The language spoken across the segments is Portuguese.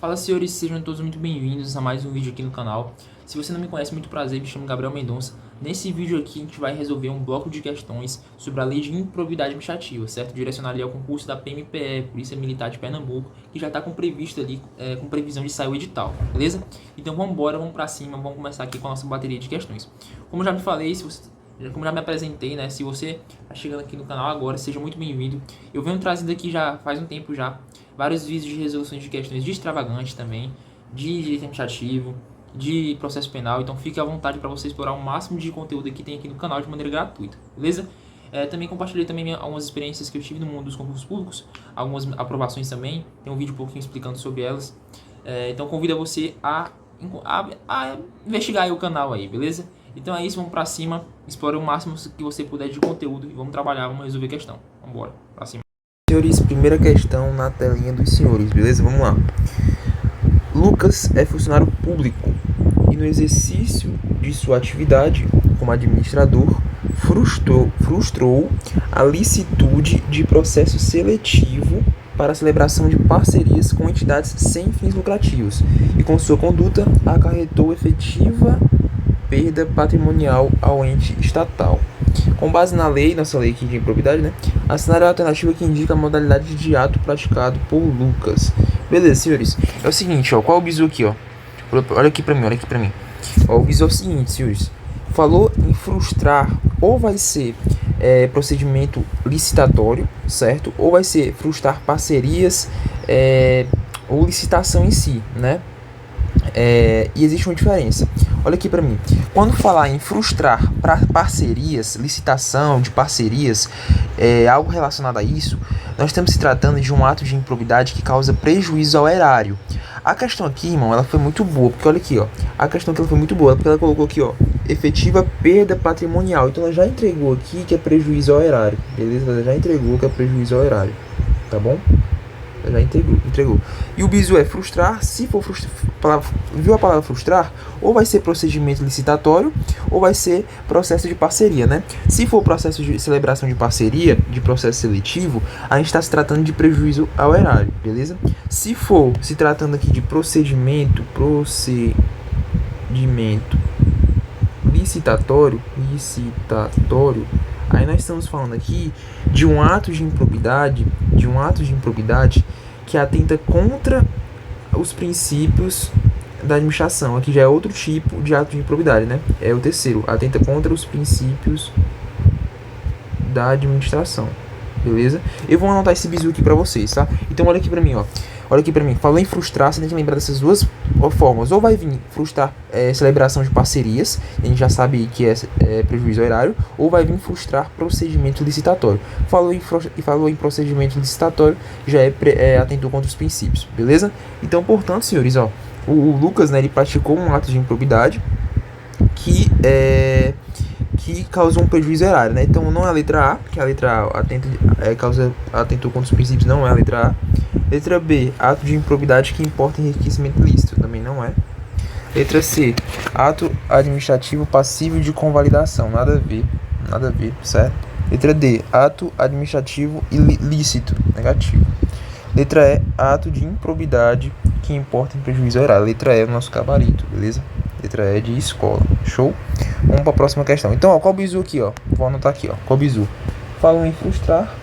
Fala, senhores, sejam todos muito bem-vindos a mais um vídeo aqui no canal. Se você não me conhece, muito prazer, me chamo Gabriel Mendonça. Nesse vídeo aqui a gente vai resolver um bloco de questões sobre a lei de improbidade administrativa, certo? Direcionado ali ao concurso da PMPE, Polícia Militar de Pernambuco, que já está com previsto ali, com previsão de sair o edital, beleza? Então vamos embora, vamos pra cima, vamos começar aqui com a nossa bateria de questões. Como já me falei, como já me apresentei, né? Se você está chegando aqui no canal agora, seja muito bem-vindo. Eu venho trazendo aqui já faz um tempo já vários vídeos de resoluções de questões de extravagantes também, de direito administrativo, de processo penal. Então fique à vontade para você explorar o máximo de conteúdo que tem aqui no canal de maneira gratuita, beleza? Também compartilhei também algumas experiências que eu tive no mundo dos concursos públicos, algumas aprovações também. Tem um vídeo um pouquinho explicando sobre elas. Então convido você a investigar aí o canal aí, beleza? Então é isso, vamos pra cima, explore o máximo que você puder de conteúdo e vamos trabalhar, vamos resolver a questão. Vamos embora, pra cima. Senhores, primeira questão na telinha dos senhores, beleza? Vamos lá. Lucas é funcionário público e no exercício de sua atividade como administrador frustrou a licitude de processo seletivo para a celebração de parcerias com entidades sem fins lucrativos e com sua conduta acarretou efetiva perda patrimonial ao ente estatal. Com base na lei, nossa lei aqui de improbidade, né? Assinar a alternativa que indica a modalidade de ato praticado por Lucas. Beleza, senhores. É o seguinte, ó. Qual é o bizu aqui, ó? Olha aqui pra mim. Ó, o bizu é o seguinte, senhores. Falou em frustrar, ou vai ser procedimento licitatório, certo? Ou vai ser frustrar parcerias ou licitação em si, né? E existe uma diferença. Olha aqui para mim. Quando falar em frustrar parcerias, licitação de parcerias, algo relacionado a isso, nós estamos se tratando de um ato de improbidade que causa prejuízo ao erário. A questão aqui, irmão, ela foi muito boa, porque olha aqui, ó. A questão que ela foi muito boa, porque ela colocou aqui, ó, efetiva perda patrimonial. Então ela já entregou aqui que é prejuízo ao erário, beleza? Ela já entregou que é prejuízo ao erário, tá bom? Já entregou. E o bizu é frustrar. Se for viu a palavra frustrar, ou vai ser procedimento licitatório, ou vai ser processo de parceria, né? Se for processo de celebração de parceria, de processo seletivo, a gente está se tratando de prejuízo ao erário, beleza? Se for se tratando aqui de procedimento licitatório, aí nós estamos falando aqui de um ato de improbidade, que atenta contra os princípios da administração. Aqui já é outro tipo de ato de improbidade, né? É o terceiro, atenta contra os princípios da administração, beleza? Eu vou anotar esse bizu aqui pra vocês, tá? Então olha aqui pra mim, ó. Olha aqui pra mim, falou em frustrar, você tem que lembrar dessas duas formas. Ou vai vir frustrar celebração de parcerias, a gente já sabe que é prejuízo ao erário, ou vai vir frustrar procedimento licitatório. Falou em procedimento licitatório, já atentou contra os princípios, beleza? Então, portanto, senhores, ó, o Lucas, né, ele praticou um ato de improbidade que causou um prejuízo erário, né? Então não é a letra A, que a letra A atentou contra os princípios, não é a letra A. Letra B, ato de improbidade que importa enriquecimento ilícito, também não é. Letra C, ato administrativo passível de convalidação, nada a ver, certo? Letra D, ato administrativo ilícito, negativo. Letra E, ato de improbidade que importa em prejuízo erário. Letra E é o nosso gabarito, beleza? Letra E de escola, show? Vamos para a próxima questão. Então, ó, qual o bizu aqui, ó? Vou anotar aqui, ó. Qual o bizu? Falou em frustrar,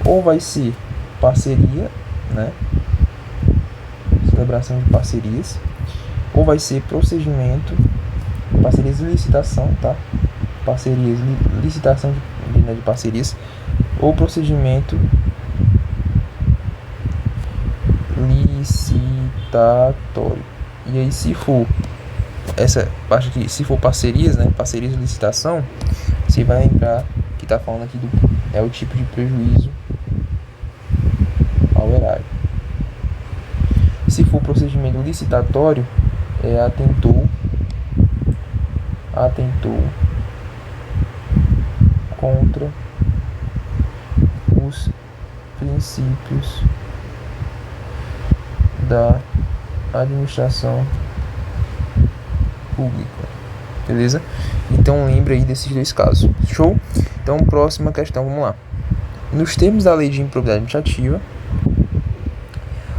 ou vai ser parceria, né? Celebração de parcerias, ou vai ser procedimento, parcerias de licitação, tá? Parcerias, licitação de parcerias, ou procedimento licitatório. E aí, se for essa parte aqui, se for parcerias, né? Parcerias de licitação, você vai lembrar que tá falando aqui é o tipo de prejuízo ao erário. Se for procedimento licitatório, atentou contra os princípios da administração pública, beleza? Então lembra aí desses dois casos, show? Então próxima questão, vamos lá. Nos termos da lei de improbidade administrativa,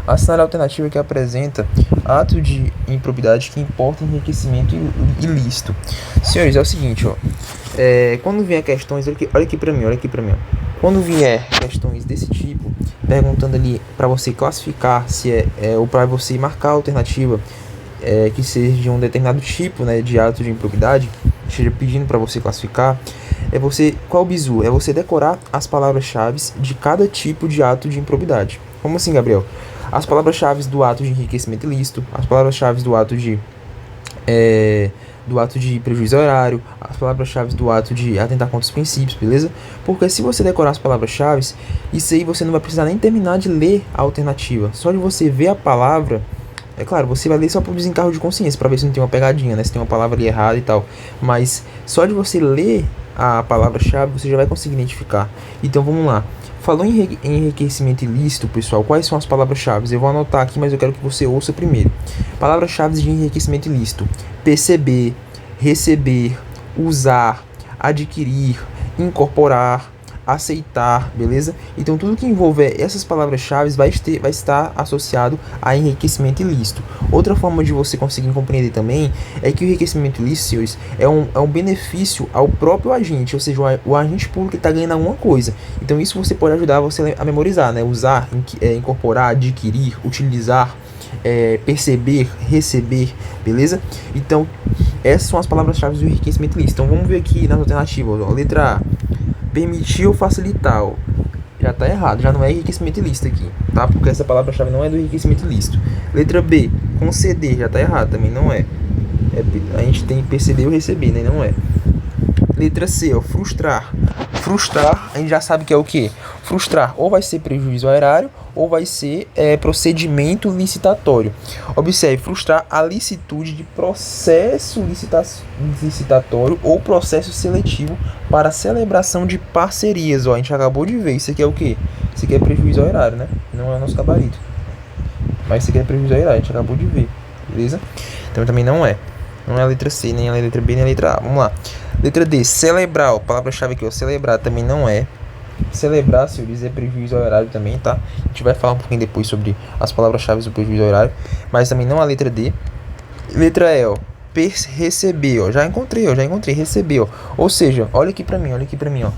Assinale a alternativa que apresenta ato de improbidade que importa enriquecimento ilícito. Senhores, é o seguinte, ó. Quando vier questões, olha aqui pra mim, ó. Quando vier questões desse tipo, perguntando ali para você classificar se ou para você marcar a alternativa que seja de um determinado tipo, né, de ato de improbidade, esteja pedindo para você classificar, qual o bizu? É você decorar as palavras-chave de cada tipo de ato de improbidade. Como assim, Gabriel? As palavras-chave do ato de enriquecimento ilícito, as palavras-chave do ato de prejuízo ao erário, as palavras-chave do ato de atentar contra os princípios, beleza? Porque se você decorar as palavras-chave, isso aí você não vai precisar nem terminar de ler a alternativa. Só de você ver a palavra, é claro, você vai ler só por desencargo de consciência, para ver se não tem uma pegadinha, né? Se tem uma palavra ali errada e tal. Mas só de você ler a palavra-chave, você já vai conseguir identificar. Então vamos lá. Falou em enriquecimento ilícito, pessoal, quais são as palavras-chave? Eu vou anotar aqui, mas eu quero que você ouça primeiro. Palavras-chave de enriquecimento ilícito: perceber, receber, usar, adquirir, incorporar, aceitar, beleza? Então tudo que envolver essas palavras-chave vai estar associado a enriquecimento ilícito. Outra forma de você conseguir compreender também é que o enriquecimento ilícito, senhores, é um benefício ao próprio agente, ou seja, o agente público está ganhando alguma coisa. Então isso você pode ajudar você a memorizar, né? Usar, incorporar, adquirir, utilizar, perceber, receber, beleza? Então essas são as palavras-chave do enriquecimento ilícito. Então vamos ver aqui nas alternativas, ó. Letra A: permitir ou facilitar, ó. Já tá errado, já não é enriquecimento ilícito aqui, tá? Porque essa palavra-chave não é do enriquecimento ilícito. Letra B: conceder, já tá errado, também não é. A gente tem perceber ou receber, né? Não é. Letra C, ó, frustrar. Frustrar, a gente já sabe que é o quê? Frustrar ou vai ser prejuízo ao erário ou vai ser procedimento licitatório. Observe, frustrar a licitude de processo licitatório ou processo seletivo para celebração de parcerias. Ó, a gente acabou de ver, isso aqui é o quê? Isso aqui é prejuízo ao erário, né? Não é o nosso gabarito. Mas isso aqui é prejuízo ao erário, a gente acabou de ver, beleza? Então também não é. Não é a letra C, nem a letra B, nem a letra A. Vamos lá. Letra D: celebrar. Palavra-chave aqui, ó. Celebrar também não é. Celebrar, se eu dizer prejuízo ao erário também, tá? A gente vai falar um pouquinho depois sobre as palavras-chave do prejuízo ao erário. Mas também não a letra D. Letra E, ó. Receber, ó. Já encontrei, receber, ó. Ou seja, olha aqui pra mim, ó.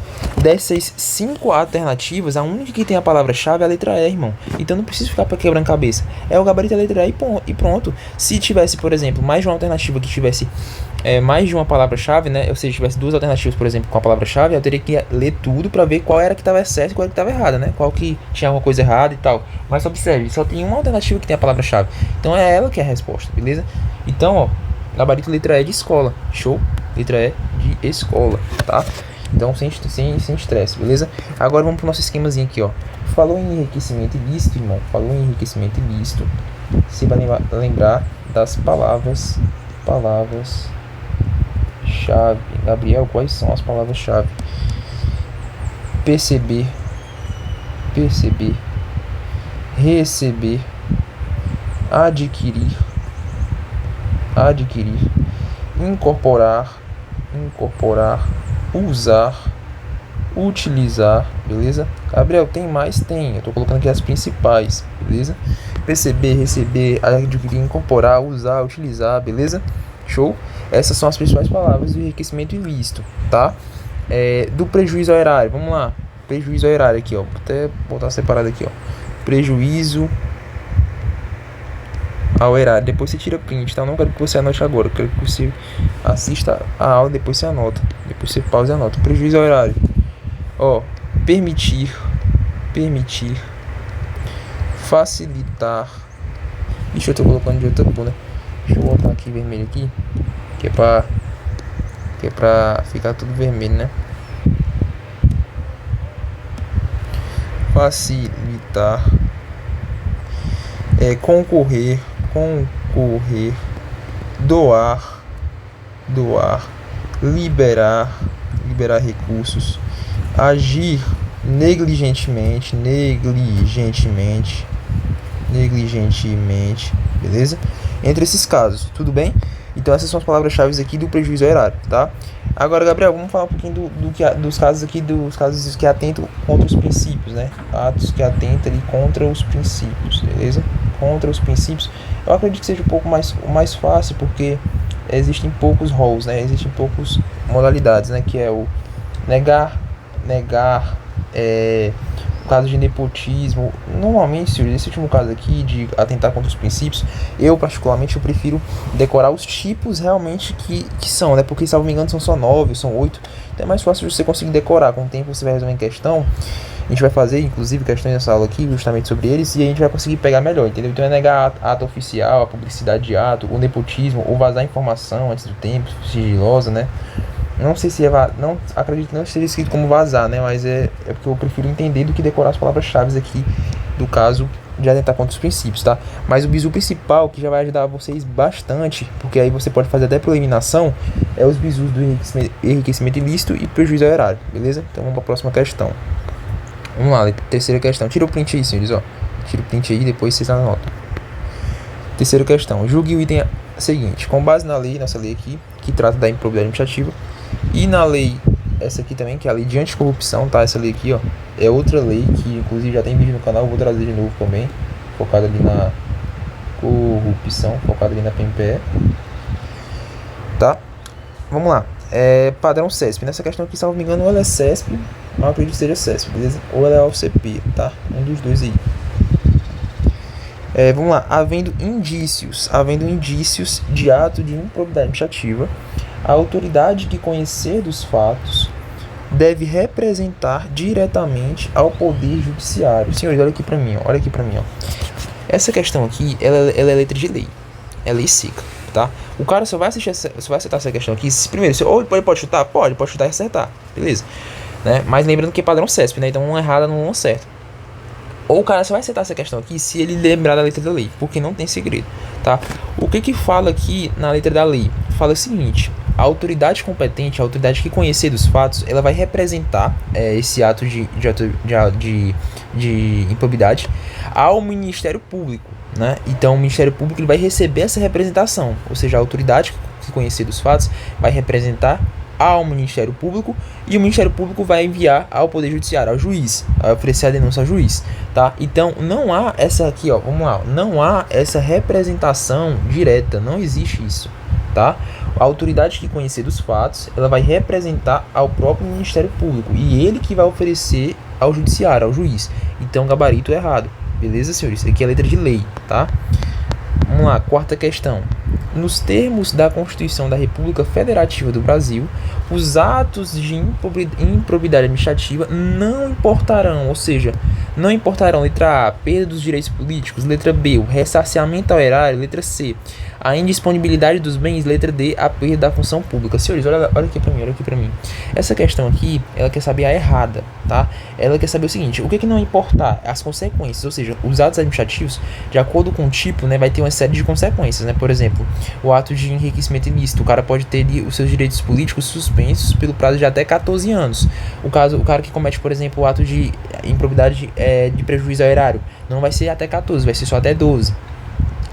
Dessas 5 alternativas, a única que tem a palavra-chave é a letra E, irmão. Então não precisa ficar pra quebrando cabeça. É o gabarito da letra E e pronto. Se tivesse, por exemplo, mais de uma alternativa que tivesse mais de uma palavra-chave, né? Ou seja, tivesse 2 alternativas, por exemplo, com a palavra-chave, eu teria que ler tudo pra ver qual era que tava certo e qual era que tava errada, né? Qual que tinha alguma coisa errada e tal. Mas observe, só tem uma alternativa que tem a palavra-chave. Então é ela que é a resposta, beleza? Então, ó, gabarito letra E de escola, show? Letra E de escola, tá? Então sem estresse, beleza? Agora vamos pro nosso esquemazinho aqui, ó. Falou em enriquecimento ilícito, irmão. Falou em enriquecimento ilícito. Você vai lembrar das palavras-chave. Gabriel, quais são as palavras-chave? Perceber, receber, adquirir, incorporar, usar, utilizar, beleza? Gabriel, tem mais? Tem, eu tô colocando aqui as principais, beleza? Perceber, receber, adquirir, incorporar, usar, utilizar, beleza? Show? Essas são as principais palavras do enriquecimento ilícito, tá? Do prejuízo ao erário, vamos lá. Prejuízo ao erário aqui, ó. Vou até botar separado aqui, ó. Prejuízo ao erário. Depois você tira print, tá? Eu não quero que você anote agora. Eu quero que você assista a aula, depois você anota. Depois você pausa e anota. Prejuízo ao erário. Ó, permitir. Facilitar. Ixi, eu tô colocando de outra cor, né? Deixa eu botar aqui vermelho aqui. Que é pra ficar tudo vermelho, né? Facilitar. Concorrer. Doar. Liberar recursos. Agir negligentemente, beleza? Entre esses casos, tudo bem? Então essas são as palavras-chave aqui do prejuízo ao erário, tá? Agora, Gabriel, vamos falar um pouquinho dos casos aqui, dos casos que atentam contra os princípios, né? Atos que atentam ali contra os princípios, beleza? Contra os princípios. Eu acredito que seja um pouco mais fácil, porque existem poucos roles, né? Existem poucas modalidades, né? Que é o negar, o caso de nepotismo. Normalmente, senhores, esse último caso aqui de atentar contra os princípios, eu particularmente prefiro decorar os tipos realmente que são, né? Porque, se eu não me engano, são só 9, são 8. Então é mais fácil de você conseguir decorar. Com o tempo você vai resolver em questão. A gente vai fazer, inclusive, questões nessa aula aqui, justamente sobre eles, e a gente vai conseguir pegar melhor, entendeu? Então é negar ato oficial, a publicidade de ato, o nepotismo, ou vazar informação antes do tempo, sigilosa, né? Não sei se não acredito que não esteja escrito como vazar, né? Mas é porque eu prefiro entender do que decorar as palavras-chave aqui do caso de atentar contra os princípios, tá? Mas o bizu principal, que já vai ajudar vocês bastante, porque aí você pode fazer até por eliminação, é os bizus do enriquecimento ilícito e prejuízo ao erário, beleza? Então vamos para a próxima questão. Vamos lá, terceira questão. Tira o print aí, senhores, ó. Tira o print aí e depois vocês anotam. Terceira questão. Julgue o item seguinte. Com base na lei, nossa lei aqui, que trata da improbidade administrativa, e na lei, essa aqui também, que é a lei de anticorrupção, tá? Essa lei aqui, ó, é outra lei que, inclusive, já tem vídeo no canal, vou trazer de novo também, focado ali na corrupção, focado ali na PMPE, tá? Vamos lá. Padrão CESP. Nessa questão aqui, se não me engano, ou ela é CESP, não acredito que seja CESP, beleza? Ou ela é OCP, tá? Um dos dois aí. Vamos lá. Havendo indícios de ato de improbidade administrativa, a autoridade que conhecer dos fatos deve representar diretamente ao Poder Judiciário. Senhores, olha aqui pra mim, ó. Essa questão aqui, ela é letra de lei. É lei seca, tá? O cara só vai acertar essa questão aqui, primeiro, ou ele pode chutar? Pode chutar e acertar, beleza? Né? Mas lembrando que é padrão CESP, né? Então uma errada não acerta. Ou o cara só vai acertar essa questão aqui se ele lembrar da letra da lei, porque não tem segredo, tá? O que fala aqui na letra da lei? Fala o seguinte: a autoridade competente, a autoridade que conhecer dos fatos, ela vai representar esse ato de improbidade ao Ministério Público, né? Então o Ministério Público ele vai receber essa representação, ou seja, a autoridade que conhecer dos fatos vai representar ao Ministério Público, e o Ministério Público vai enviar ao Poder Judiciário, ao juiz, vai oferecer a denúncia ao juiz, tá? Então não há essa aqui, ó, vamos lá, não há essa representação direta, não existe isso, tá? A autoridade que conhecer dos fatos, ela vai representar ao próprio Ministério Público, e ele que vai oferecer ao Judiciário, ao juiz. Então gabarito errado, beleza, senhores? Isso aqui é letra de lei, tá? Vamos lá, quarta questão. Nos termos da Constituição da República Federativa do Brasil, os atos de improbidade administrativa não importarão, ou seja, não importarão, letra A, perda dos direitos políticos, letra B, o ressarciamento ao erário, letra C, a indisponibilidade dos bens, letra D, a perda da função pública. Senhores, olha aqui pra mim. Essa questão aqui, ela quer saber a errada, tá? Ela quer saber o seguinte: o que não importar? As consequências, ou seja, os atos administrativos, de acordo com o tipo, né, vai ter uma série de consequências, né? Por exemplo, o ato de enriquecimento ilícito, o cara pode ter os seus direitos políticos suspensos pelo prazo de até 14 anos. O cara que comete, por exemplo, o ato de improbidade de prejuízo ao erário, não vai ser até 14, vai ser só até 12.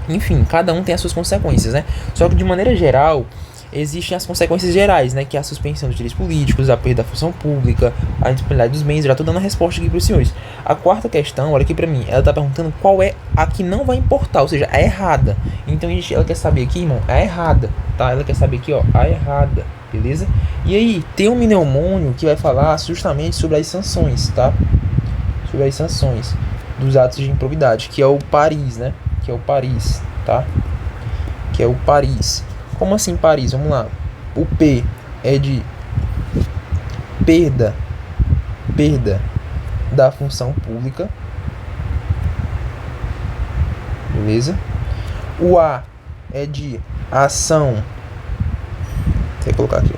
Enfim, cada um tem as suas consequências, né? Só que de maneira geral, existem as consequências gerais, né? Que é a suspensão dos direitos políticos, a perda da função pública, a indisponibilidade dos bens. Eu já tô dando a resposta aqui para os senhores. A quarta questão, olha aqui para mim, ela tá perguntando qual é a que não vai importar, ou seja, a errada. Então ela quer saber aqui, irmão, a errada, tá? Ela quer saber aqui, ó, a errada, beleza? E aí, tem um mnemônio que vai falar justamente sobre as sanções, tá? Sobre as sanções dos atos de improbidade, que é o Paris, né? Que é o Paris, tá? Que é o Paris. Como assim Paris? Vamos lá. O P é de perda da função pública. Beleza? O A é de ação. Vou colocar aqui.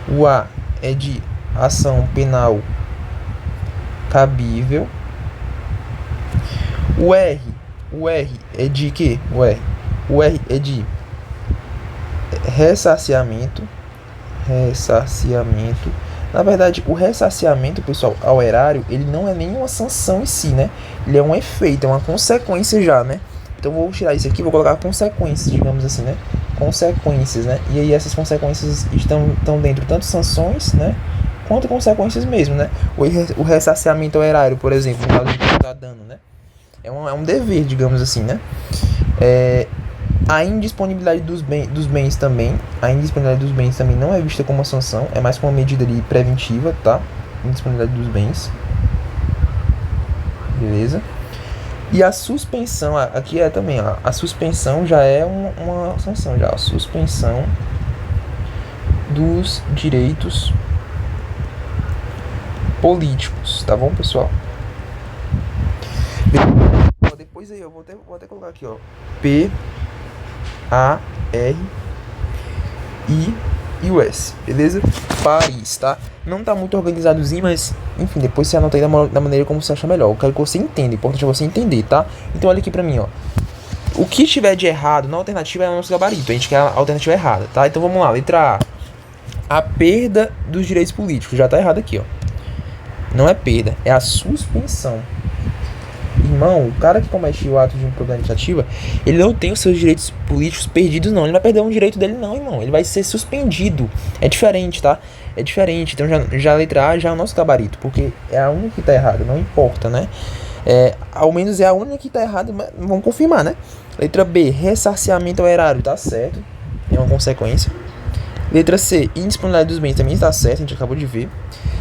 O A é de ação penal cabível. O R é de quê? O R é de ressarciamento. Na verdade, o ressarciamento, pessoal, ao erário, ele não é nenhuma sanção em si, né? Ele é um efeito, é uma consequência já, né? Então, vou tirar isso aqui, vou colocar consequências, digamos assim, né? consequências, né? E aí essas consequências estão dentro tanto sanções, né? Quanto consequências mesmo, né? O ressarciamento ao erário, por exemplo, no caso de causar dano, né? É um dever, digamos assim, né? A indisponibilidade dos bens também. A indisponibilidade dos bens também não é vista como uma sanção, é mais como uma medida ali preventiva, tá? Indisponibilidade dos bens. Beleza? E a suspensão, aqui é também, ó, a suspensão já é uma sanção, já, a suspensão dos direitos políticos, tá bom, pessoal? Depois aí, eu vou até colocar aqui, ó, P-A-R-I-U-S, beleza? Paris, tá? Não tá muito organizadozinho, mas, enfim, depois você anota aí da maneira como você acha melhor. Eu quero que você entenda, o importante é você entender, tá? Então olha aqui pra mim, ó. O que tiver de errado na alternativa é o nosso gabarito, a gente quer a alternativa errada, tá? Então vamos lá, letra A. A perda dos direitos políticos, já tá errado aqui, ó. Não é perda, é a suspensão. Irmão, o cara que comete o ato de improbidade administrativa, ele não tem os seus direitos políticos perdidos, não. Ele não vai perder um direito dele, não, irmão. Ele vai ser suspendido. É diferente, tá? É diferente. Então, já a letra A já é o nosso gabarito, porque é a única que tá errada, não importa, né? Ao menos é a única que tá errada, mas vamos confirmar, né? Letra B, ressarciamento ao erário, tá certo. É uma consequência. Letra C, indisponibilidade dos bens também está certo, a gente acabou de ver.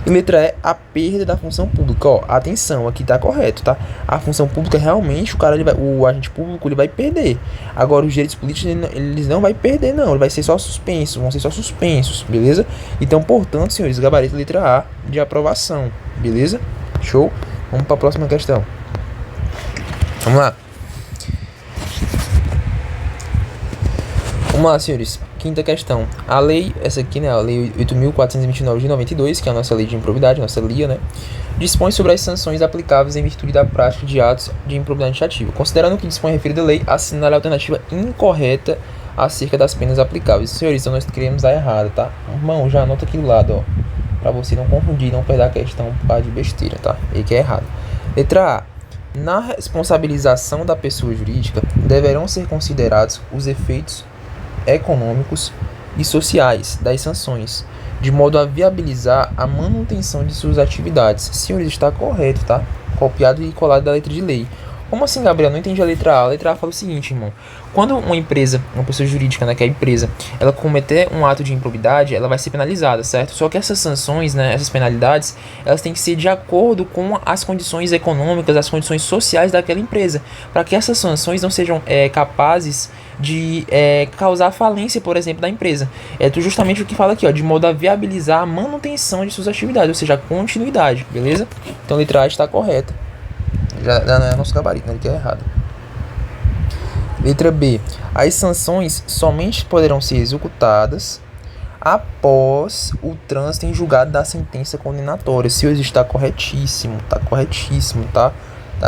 E letra E, a perda da função pública. Ó, atenção, aqui tá correto, tá? A função pública realmente, o agente público ele vai perder. Agora, os direitos políticos eles não vai perder, não. Ele vai ser só suspenso, vão ser só suspensos, beleza? Então, portanto, senhores, gabarito letra A de aprovação, beleza? Show? Vamos para a próxima questão. Vamos lá. Vamos lá, senhores. Quinta questão. A lei, essa aqui, né, a lei 8.429 de 92, que é a nossa lei de improbidade, nossa LIA, né, dispõe sobre as sanções aplicáveis em virtude da prática de atos de improbidade administrativa. Considerando que dispõe a referida lei, assinale a alternativa incorreta acerca das penas aplicáveis. Senhores, então nós queremos dar errado, tá? Irmão, já anota aqui do lado, ó, pra você não confundir, não perder a questão por causa de besteira, tá? E que é errado. Letra A. Na responsabilização da pessoa jurídica, deverão ser considerados os efeitos econômicos e sociais das sanções, de modo a viabilizar a manutenção de suas atividades. Senhores, está correto, tá? Copiado e colado da letra de lei. Como assim, Gabriel? Não entendi a letra A. A letra A fala o seguinte, irmão. Quando uma empresa, uma pessoa jurídica, né, que é a empresa, ela cometer um ato de improbidade, ela vai ser penalizada, certo? Só que essas sanções, né, essas penalidades, elas têm que ser de acordo com as condições econômicas, as condições sociais daquela empresa, para que essas sanções não sejam capazes de causar falência, por exemplo, da empresa. É justamente o que fala aqui, ó, de modo a viabilizar a manutenção de suas atividades, ou seja, a continuidade, beleza? Então a letra A está correta. Já não é nosso gabarito, né? Ele é errado. Letra B. As sanções somente poderão ser executadas após o trânsito em julgado da sentença condenatória. Se hoje está corretíssimo, tá?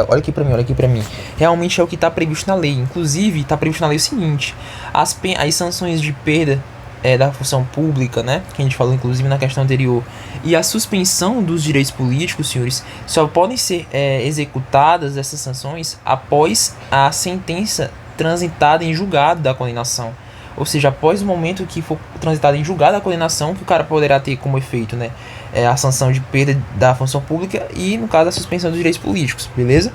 Olha aqui pra mim. Realmente é o que está previsto na lei. Inclusive, está previsto na lei o seguinte: as sanções de perda da função pública, né, que a gente falou inclusive na questão anterior, e a suspensão dos direitos políticos, senhores, só podem ser executadas essas sanções após a sentença transitada em julgado da condenação. Ou seja, após o momento que for transitada em julgado a condenação, que o cara poderá ter como efeito, né, a sanção de perda da função pública e, no caso, a suspensão dos direitos políticos, beleza?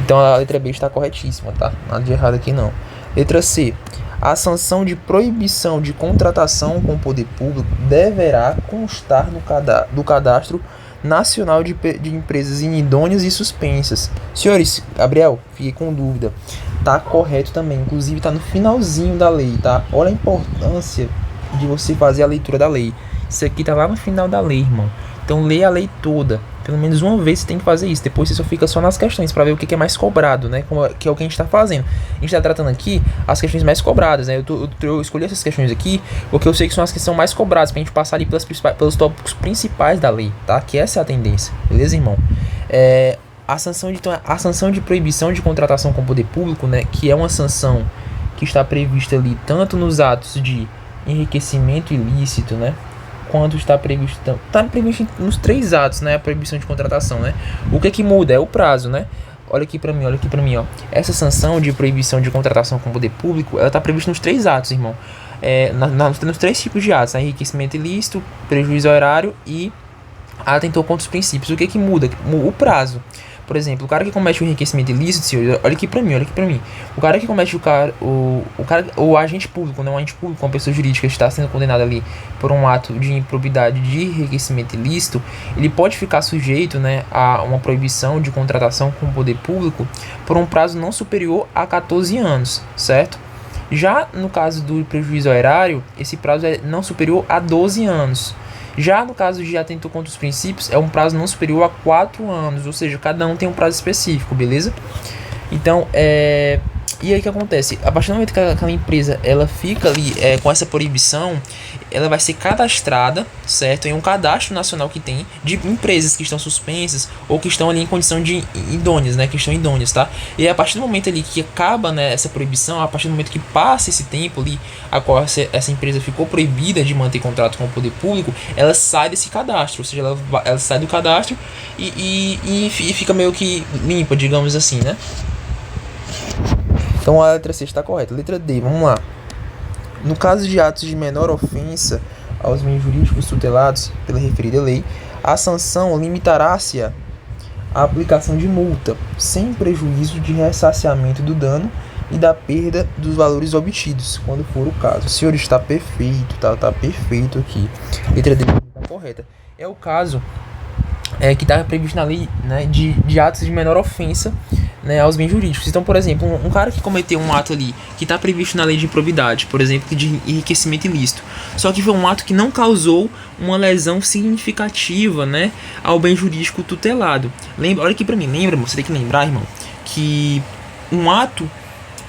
Então a letra B está corretíssima, tá? Nada de errado aqui não. Letra C. A sanção de proibição de contratação com o poder público deverá constar do cadastro nacional de empresas inidôneas e suspensas. Senhores, Gabriel, fiquei com dúvida. Tá correto também, inclusive tá no finalzinho da lei, tá? Olha a importância de você fazer a leitura da lei. Isso aqui tá lá no final da lei, irmão. Então leia a lei toda. Pelo menos uma vez você tem que fazer isso. Depois você só fica só nas questões para ver o que é mais cobrado, né? Que é o que a gente está fazendo. A gente está tratando aqui as questões mais cobradas, né? Eu escolhi essas questões aqui porque eu sei que são as que são mais cobradas, pra gente passar ali pelos tópicos principais da lei, tá? Que essa é a tendência. Beleza, irmão? A sanção de proibição de contratação com o poder público, né? Que é uma sanção que está prevista ali tanto nos atos de enriquecimento ilícito, né? Quanto está previsto nos 3 atos, né, a proibição de contratação, né? O que muda é o prazo, né? olha aqui pra mim, ó. Essa sanção de proibição de contratação com o poder público, ela tá prevista nos 3 atos, irmão. Nos 3 tipos de atos, né? Enriquecimento ilícito, prejuízo ao erário e atentou contra os princípios. O que que muda? O prazo. Por exemplo, o cara que comete o enriquecimento ilícito, senhor, olha aqui pra mim. O cara que comete o agente público, não o agente público, uma pessoa jurídica que está sendo condenada ali por um ato de improbidade de enriquecimento ilícito, ele pode ficar sujeito, né, a uma proibição de contratação com o poder público por um prazo não superior a 14 anos, certo? Já no caso do prejuízo ao erário, esse prazo é não superior a 12 anos. Já no caso de atentou contra os princípios, é um prazo não superior a 4 anos, ou seja, cada um tem um prazo específico, beleza? Então, e aí o que acontece? A partir do momento que aquela empresa ela fica ali com essa proibição, ela vai ser cadastrada, certo? Em um cadastro nacional que tem de empresas que estão suspensas ou que estão ali em condição de idôneas, né? Que estão idôneas, tá? E aí, a partir do momento ali que acaba, né, essa proibição, a partir do momento que passa esse tempo ali, a qual essa empresa ficou proibida de manter contrato com o poder público, ela sai desse cadastro, ou seja, ela sai do cadastro e fica meio que limpa, digamos assim, né? Então a letra C está correta. Letra D, vamos lá. No caso de atos de menor ofensa aos bens jurídicos tutelados pela referida lei, a sanção limitará-se à aplicação de multa, sem prejuízo de ressarcimento do dano e da perda dos valores obtidos, quando for o caso. O senhor está perfeito, tá perfeito aqui. Letra D está correta. É o caso que está previsto na lei, né, de atos de menor ofensa, né, aos bens jurídicos. Então, por exemplo, um cara que cometeu um ato ali que está previsto na lei de improbidade, por exemplo, de enriquecimento ilícito, só que foi um ato que não causou uma lesão significativa, né, ao bem jurídico tutelado. Olha aqui pra mim, lembra, você tem que lembrar, irmão, que um ato,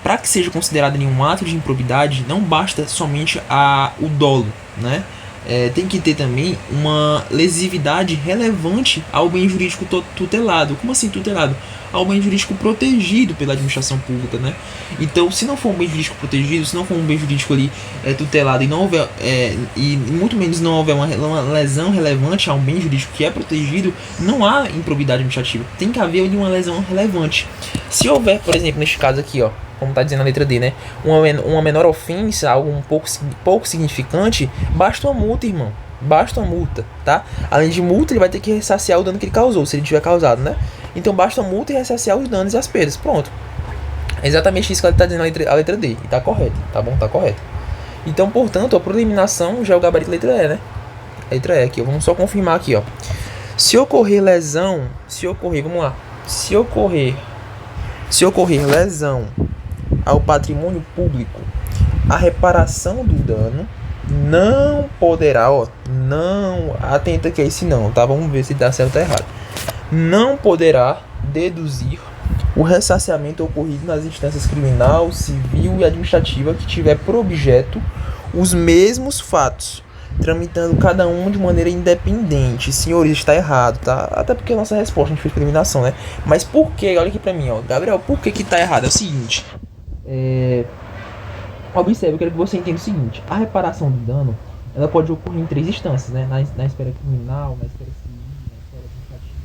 para que seja considerado um ato de improbidade, não basta somente o dolo, né? Tem que ter também uma lesividade relevante ao bem jurídico tutelado. Como assim tutelado? Ao bem jurídico protegido pela administração pública, né? Então, se não for um bem jurídico protegido, se não for um bem jurídico ali tutelado e não houver, e muito menos não houver uma lesão relevante a um bem jurídico que é protegido, não há improbidade administrativa. Tem que haver ali uma lesão relevante. Se houver, por exemplo, neste caso aqui, ó, como está dizendo a letra D, né? Uma menor ofensa, algo pouco significante, basta uma multa, irmão. Basta uma multa, tá? Além de multa, ele vai ter que ressarciar o dano que ele causou, se ele tiver causado, né? Então basta uma multa e ressarciar os danos e as perdas. Pronto. É exatamente isso que ela está dizendo a letra D. E tá correto, tá bom? Tá correto. Então, portanto, a por eliminação já é o gabarito letra E, né? Letra E aqui, vamos só confirmar aqui, ó. Se ocorrer lesão, vamos lá. Se ocorrer lesão ao patrimônio público, a reparação do dano não poderá, atenta que é esse não, tá? Vamos ver se dá certo ou errado. Não poderá deduzir o ressarcimento ocorrido nas instâncias criminal, civil e administrativa que tiver por objeto os mesmos fatos, tramitando cada um de maneira independente. Senhores, está errado, tá? Até porque a nossa resposta a gente fez eliminação, né? Mas por que? Olha aqui pra mim, ó. Gabriel, por que tá errado? É o seguinte. Observe, eu quero que você entenda o seguinte. A reparação do dano, ela pode ocorrer em 3 instâncias, né? Na esfera criminal, na esfera civil, na esfera administrativa.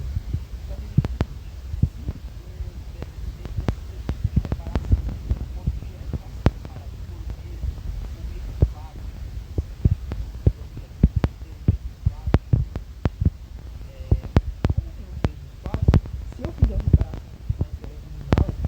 Se eu fizer reparação na esfera criminal,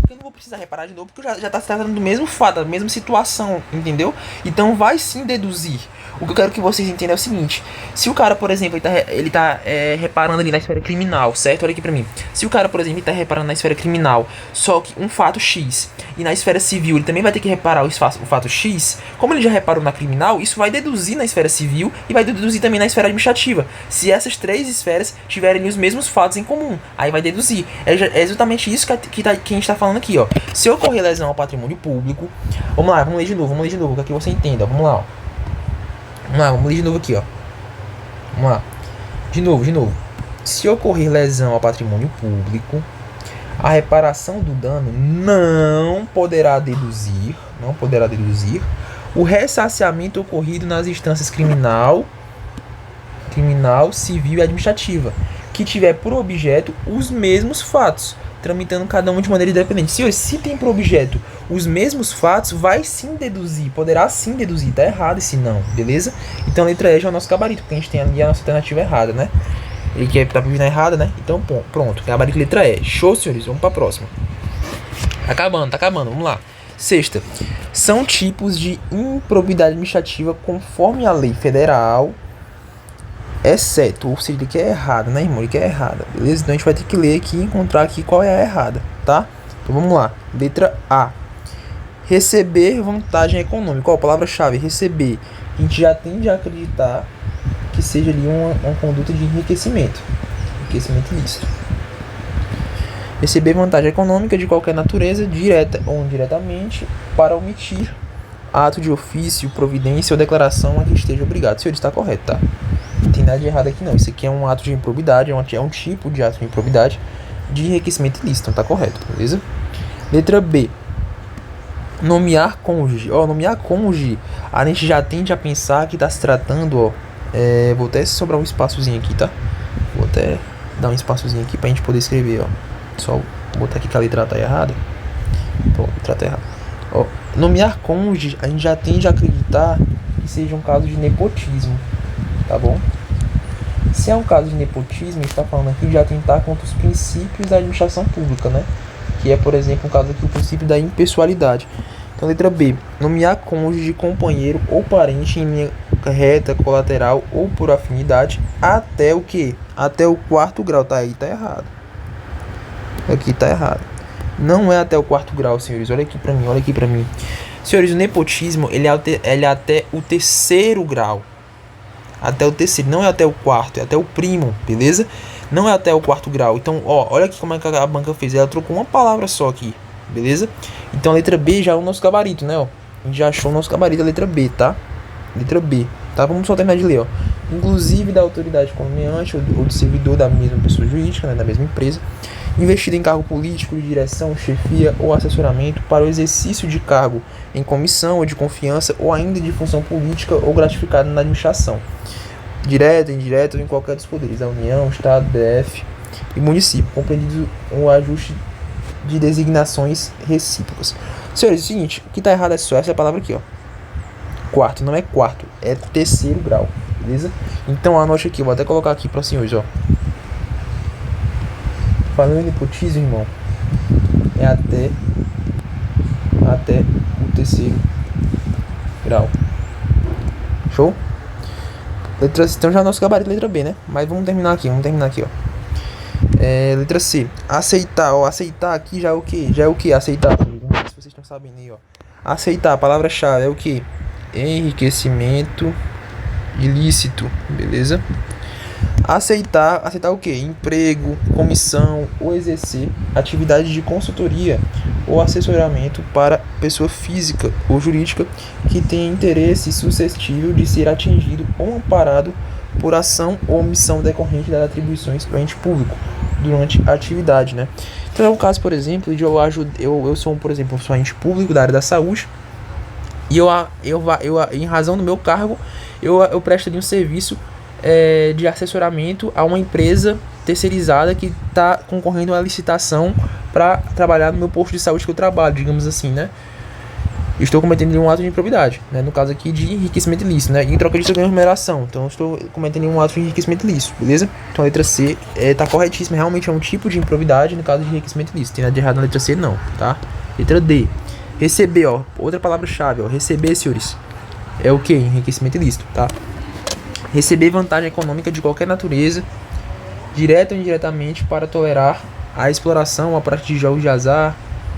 eu não vou precisar reparar de novo, porque já tá se tratando do mesmo fato, da mesma situação, entendeu? Então vai sim deduzir. O que eu quero que vocês entendam é o seguinte: se o cara, por exemplo, ele tá reparando ali na esfera criminal, certo? Olha aqui pra mim. Se o cara, por exemplo, ele tá reparando na esfera criminal só que um fato X, e na esfera civil ele também vai ter que reparar o fato X, como ele já reparou na criminal, isso vai deduzir na esfera civil e vai deduzir também na esfera administrativa. Se essas 3 esferas tiverem os mesmos fatos em comum, aí vai deduzir. É exatamente isso que a gente tá falando aqui, ó. Se ocorrer lesão ao patrimônio público, vamos lá, vamos ler de novo, para que você entenda, vamos lá, ó. Vamos ler de novo aqui, ó. Vamos lá. De novo. Se ocorrer lesão ao patrimônio público, a reparação do dano não poderá deduzir o ressarciamento ocorrido nas instâncias criminal, civil e administrativa, que tiver por objeto os mesmos fatos, tramitando cada um de maneira independente. Senhores, se tem por objeto os mesmos fatos, vai sim deduzir, poderá sim deduzir, tá errado esse não, beleza? Então a letra E já é o nosso gabarito, porque a gente tem ali a nossa alternativa errada, né? Ele quer tá pedindo errada, né? Então pronto, gabarito letra E. Show, senhores, vamos pra próxima. Tá acabando, vamos lá. Sexta, são tipos de improbidade administrativa conforme a lei federal, exceto, ou seja, ele quer errada, né, irmão? Ele quer errada, beleza? Então a gente vai ter que ler aqui e encontrar aqui qual é a errada, tá? Então vamos lá. Letra A. Receber vantagem econômica. Qual a palavra-chave? Receber. A gente já tende a acreditar que seja ali uma conduta de enriquecimento. Enriquecimento ilícito. Receber vantagem econômica de qualquer natureza, direta ou indiretamente, para omitir ato de ofício, providência ou declaração a que esteja obrigado. Senhor, está correto, tá? Não tem nada de errado aqui não. Isso aqui é um ato de improbidade, é um tipo de ato de improbidade de enriquecimento ilícito. Então tá correto, beleza? Letra B. Nomear cônjuge. Nomear cônjuge, a gente já tende a pensar que tá se tratando, vou até sobrar um espaçozinho aqui, tá? Vou até dar um espaçozinho aqui pra gente poder escrever, ó. Só botar aqui que a letra tá errada. Pronto, a letra tá errada. Nomear cônjuge, a gente já tende a acreditar que seja um caso de nepotismo, tá bom? Se é um caso de nepotismo, a gente está falando aqui de atentar contra os princípios da administração pública, né? Que é, por exemplo, um caso aqui, o princípio da impessoalidade. Então, letra B. Nomear cônjuge, companheiro ou parente em linha reta, colateral ou por afinidade até o quê? Até o 4º grau. Tá aí, tá errado. Aqui tá errado. Não é até o 4º grau, senhores. Olha aqui pra mim. Senhores, o nepotismo, ele é até o 3º grau. Até o 3º, não é até o 4º, é até o primo, beleza? Não é até o 4º grau. Então, olha aqui como é que a banca fez. Ela trocou uma palavra só aqui, beleza? Então, a letra B já é o nosso gabarito, né? A gente já achou o nosso gabarito, a letra B, tá? Letra B, tá? Vamos só terminar de ler, Inclusive da autoridade conveniente ou do servidor da mesma pessoa jurídica, né? Da mesma empresa, investido em cargo político, de direção, chefia ou assessoramento para o exercício de cargo em comissão ou de confiança ou ainda de função política ou gratificado na administração, direto, indireto ou em qualquer dos poderes, da União, Estado, DF e município, compreendido o ajuste de designações recíprocas. Senhores, é o seguinte, o que está errado é só essa palavra aqui, Quarto, não é 4º, é 3º grau, beleza? Então anote aqui, vou até colocar aqui para os senhores, Falando em nepotismo, irmão, é até o 3º grau. Show? Então já é nosso gabarito, letra B, né? Mas vamos terminar aqui, letra C. Aceitar, aceitar aqui já é o que? Aceitar, se vocês estão sabendo aí, Aceitar, a palavra-chave é o que? Enriquecimento ilícito, beleza? Aceitar o que? Emprego, comissão ou exercer atividade de consultoria ou assessoramento para pessoa física ou jurídica que tenha interesse suscetível de ser atingido ou amparado por ação ou omissão decorrente das atribuições do ente público durante a atividade, né? Então é um caso, por exemplo, de eu sou, por exemplo, um ente público da área da saúde e eu em razão do meu cargo, eu presto ali um serviço de assessoramento a uma empresa terceirizada que está concorrendo a licitação para trabalhar no meu posto de saúde que eu trabalho, digamos assim, né? Estou cometendo um ato de improbidade, né? No caso aqui de enriquecimento ilícito, né? Em troca disso eu ganho remuneração, então estou cometendo um ato de enriquecimento ilícito, beleza? Então a letra C tá corretíssima, realmente é um tipo de improbidade no caso de enriquecimento ilícito. Tem nada de errado na letra C não, tá? Letra D. Receber, outra palavra-chave, receber, senhores, é o que? Enriquecimento ilícito, tá? Receber vantagem econômica de qualquer natureza, direta ou indiretamente, para tolerar a exploração, a prática de jogos de azar,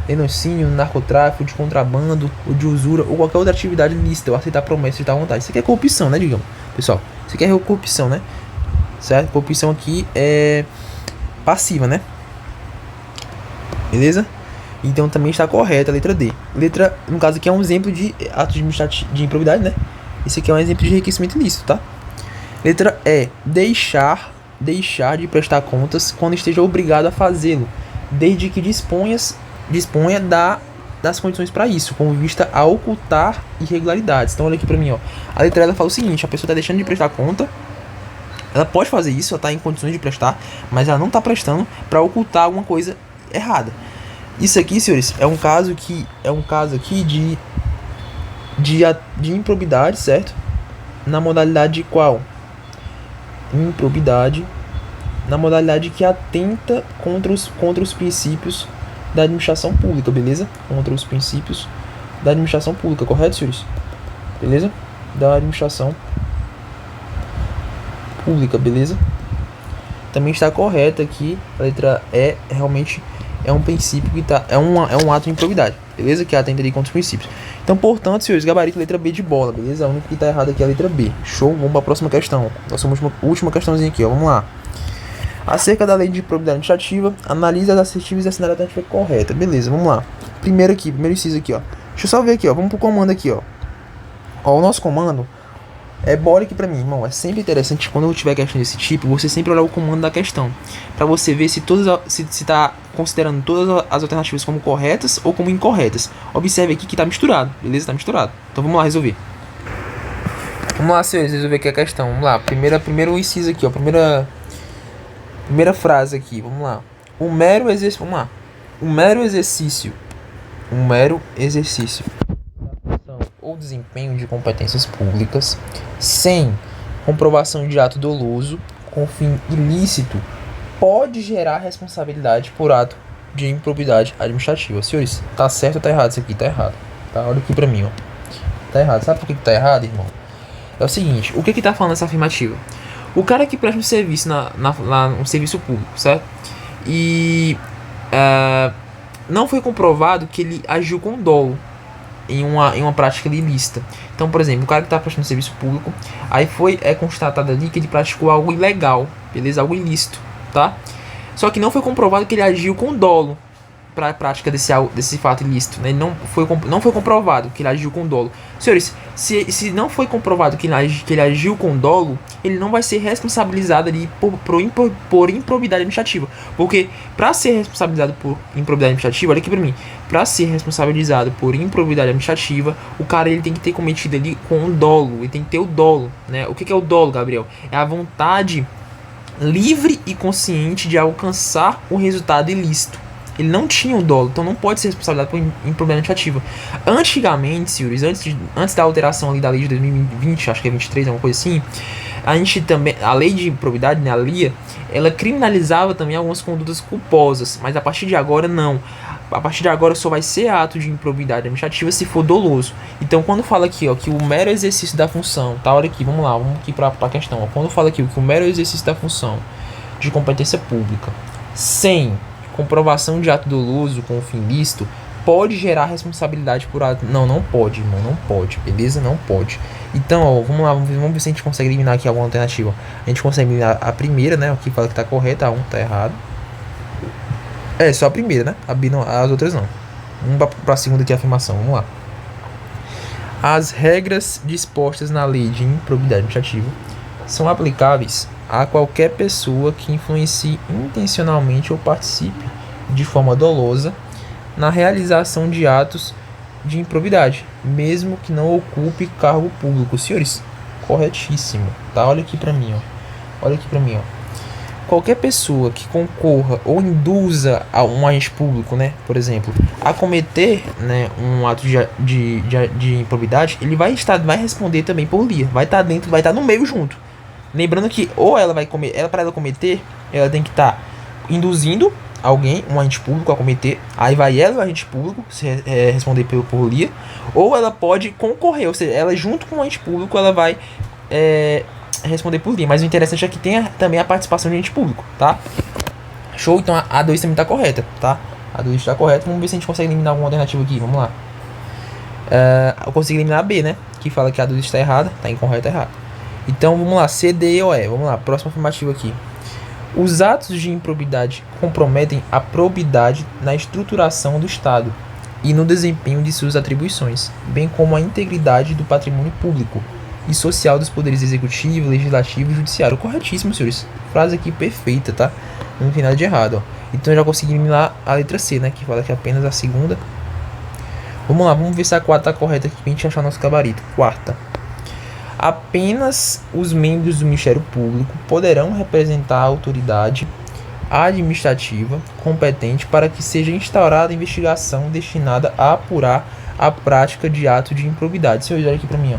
denocínio, narcotráfico, de contrabando, ou de usura, ou qualquer outra atividade ilícita, ou aceitar promessas de tal vontade. Isso aqui é corrupção, né, digamos? Pessoal, isso aqui é corrupção, né? Certo? Corrupção aqui é passiva, né? Beleza? Então também está correta a letra D. No caso aqui é um exemplo de ato de improbidade, né? Esse aqui é um exemplo de enriquecimento ilícito, tá? Letra E. Deixar de prestar contas quando esteja obrigado a fazê-lo, desde que disponha da das condições para isso, com vista a ocultar irregularidades. Então olha aqui para mim, ó. A letra ela fala o seguinte: a pessoa está deixando de prestar conta. Ela pode fazer isso, ela está em condições de prestar, mas ela não está prestando para ocultar alguma coisa errada. Isso aqui, senhores, é um caso aqui de improbidade, certo? Na modalidade de qual? Improbidade na modalidade que atenta contra os princípios da administração pública, beleza? Contra os princípios da administração pública, correto, senhores? Beleza? Da administração pública, beleza? Também está correta aqui, a letra E realmente é um princípio que é um ato de improbidade, beleza? Que atenta ali contra os princípios. Então, portanto, senhores, gabarito letra B de bola, beleza? A única que está errada aqui é a letra B. Show? Vamos para a próxima questão. Nossa última questãozinha aqui, ó. Vamos lá. Acerca da lei de improbidade administrativa, analise as assertivas e assinale a alternativa correta. Beleza, vamos lá. Primeiro inciso aqui, ó. Deixa eu só ver aqui, ó. Vamos pro comando aqui, ó. Ó, o nosso comando bora aqui pra mim, irmão. É sempre interessante quando eu tiver questão desse tipo, você sempre olhar o comando da questão, pra você ver se tá considerando todas as alternativas como corretas ou como incorretas. Observe aqui que tá misturado, beleza? Tá misturado. Então vamos lá resolver. Vamos lá, senhores, resolver aqui a questão. Vamos lá. Primeiro inciso aqui, ó. Primeira frase aqui, vamos lá. Um mero exercício ou desempenho de competências públicas sem comprovação de ato doloso com fim ilícito pode gerar responsabilidade por ato de improbidade administrativa. Senhores, tá certo ou tá errado isso aqui? Tá errado. Tá? Olha aqui pra mim, ó. Tá errado. Sabe por que tá errado, irmão? É o seguinte, o que tá falando essa afirmativa? O cara que presta um serviço um serviço público, certo? E não foi comprovado que ele agiu com dolo em uma prática ilícita. Então, por exemplo, o cara que está prestando serviço público, aí é constatado ali que ele praticou algo ilegal, beleza? Algo ilícito, tá? Só que não foi comprovado que ele agiu com dolo para a prática desse fato ilícito, né? Não foi comprovado que ele agiu com dolo. Senhores, se não foi comprovado que ele agiu com dolo, ele não vai ser responsabilizado ali por improbidade administrativa. Porque para ser responsabilizado por improbidade administrativa, olha aqui para mim, para ser responsabilizado por improbidade administrativa, o cara ele tem que ter cometido ali com dolo, ele tem que ter o dolo, né? O que é o dolo, Gabriel? É a vontade livre e consciente de alcançar o resultado ilícito. Ele não tinha o dolo, então não pode ser responsabilizado por improbidade administrativa. Antigamente, senhores, antes da alteração ali da lei de 2020, acho que é 23, alguma coisa assim, a lei de improbidade, né, a LIA, ela criminalizava também algumas condutas culposas, mas a partir de agora não. A partir de agora só vai ser ato de improbidade administrativa se for doloso. Então quando fala aqui, ó, que o mero exercício da função, tá, olha aqui, vamos aqui pra questão, ó. Quando fala aqui que o mero exercício da função de competência pública sem comprovação de ato doloso com fim lícito pode gerar responsabilidade por ato. Não pode, irmão, não pode, beleza? Não pode. Então, ó, vamos lá, vamos ver se a gente consegue eliminar aqui alguma alternativa. A gente consegue eliminar a primeira, né? Aqui fala que tá correta, a 1 tá errado. Só a primeira, né? A B não, as outras não. Vamos pra segunda aqui, a afirmação, vamos lá. As regras dispostas na lei de improbidade administrativa são aplicáveis a qualquer pessoa que influencie intencionalmente ou participe de forma dolosa na realização de atos de improbidade, mesmo que não ocupe cargo público. Senhores, corretíssimo, tá? Olha aqui pra mim, ó. Qualquer pessoa que concorra ou induza a um agente público, né, por exemplo, a cometer, né, um ato de improbidade, ele vai responder também por LIA, vai estar dentro, vai estar no meio junto. Lembrando que ou para ela cometer, ela tem que estar induzindo alguém, um agente público a cometer, aí vai ela e o agente público responder por LIA, ou ela pode concorrer, ou seja, ela junto com o agente público, ela vai responder por LIA, mas o interessante é que tenha também a participação do agente público, tá? Show, então a 2 também tá correta, tá? A 2 está correta, vamos ver se a gente consegue eliminar alguma alternativa aqui, vamos lá. Eu consigo eliminar a B, né? Que fala que a 2 está errada, tá incorreta, errada. Então vamos lá, C, D ou E. Vamos lá, próxima afirmativa aqui. Os atos de improbidade comprometem a probidade na estruturação do Estado e no desempenho de suas atribuições, bem como a integridade do patrimônio público e social dos poderes executivo, legislativo e judiciário. Corretíssimo, senhores. Frase aqui perfeita, tá? Não tem nada de errado, ó. Então eu já consegui eliminar a letra C, né? Que fala que apenas a segunda Vamos lá, vamos ver se a quarta tá correta aqui pra gente achar nosso gabarito. Quarta. Apenas os membros do Ministério Público poderão representar a autoridade administrativa competente para que seja instaurada a investigação destinada a apurar a prática de ato de improbidade. Senhores, olha aqui para mim, ó.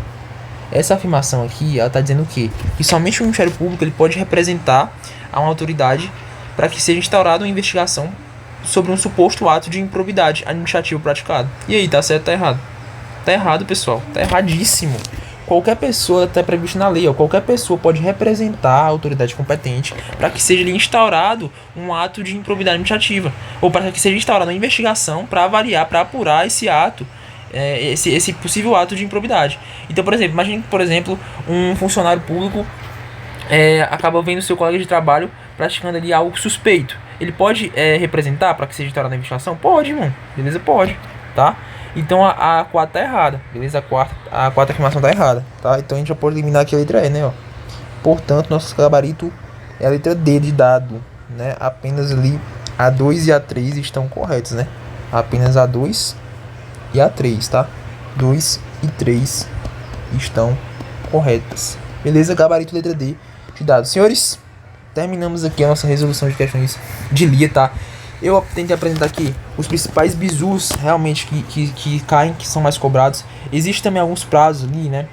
Essa afirmação aqui, ela está dizendo o quê? Que somente o Ministério Público ele pode representar a uma autoridade para que seja instaurada uma investigação sobre um suposto ato de improbidade administrativa praticado. E aí, tá certo ou tá errado? Tá errado, pessoal. Tá erradíssimo. Qualquer pessoa, até previsto na lei, ó, qualquer pessoa pode representar a autoridade competente para que seja ali instaurado um ato de improbidade administrativa, ou para que seja instaurada uma investigação para avaliar, para apurar esse ato, esse possível ato de improbidade. Então, por exemplo, imagine que, por exemplo, um funcionário público acaba vendo seu colega de trabalho praticando ali algo suspeito. Ele pode representar para que seja instaurada a investigação? Pode, irmão. Beleza? Pode, tá? Então a quarta tá errada, beleza? A quarta afirmação tá errada, tá? Então a gente já pode eliminar aqui a letra E, né, ó. Portanto, nosso gabarito é a letra D de dado, né? Apenas ali a 2 e a 3 estão corretos, né? Apenas a 2 e a 3, tá? 2 e 3 estão corretas. Beleza? Gabarito letra D de dado. Senhores, terminamos aqui a nossa resolução de questões de LIA, tá? Eu tentei apresentar aqui os principais bizus realmente que caem, que são mais cobrados. Existem também alguns prazos ali, né?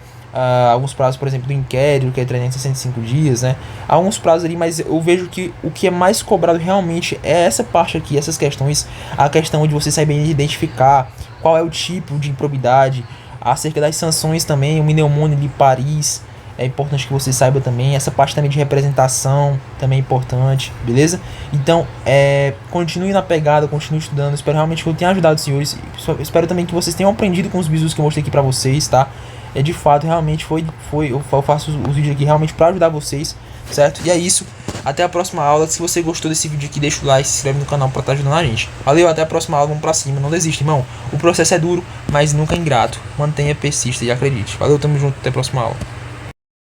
Alguns prazos, por exemplo, do inquérito, que é 365 dias, né? Há alguns prazos ali, mas eu vejo que o que é mais cobrado realmente é essa parte aqui, essas questões. A questão de você saber identificar qual é o tipo de improbidade, acerca das sanções também, o mnemônio de Paris. É importante que você saiba também. Essa parte também de representação também é importante, beleza? Então, continue na pegada, continue estudando. Espero realmente que eu tenha ajudado os senhores. Espero também que vocês tenham aprendido com os bizus que eu mostrei aqui pra vocês, tá? De fato, realmente eu faço os vídeos aqui realmente pra ajudar vocês, certo? E é isso. Até a próxima aula. Se você gostou desse vídeo aqui, deixa o like, se inscreve no canal pra estar ajudando a gente. Valeu, até a próxima aula. Vamos pra cima. Não desista, irmão. O processo é duro, mas nunca é ingrato. Mantenha, persista e acredite. Valeu, tamo junto. Até a próxima aula.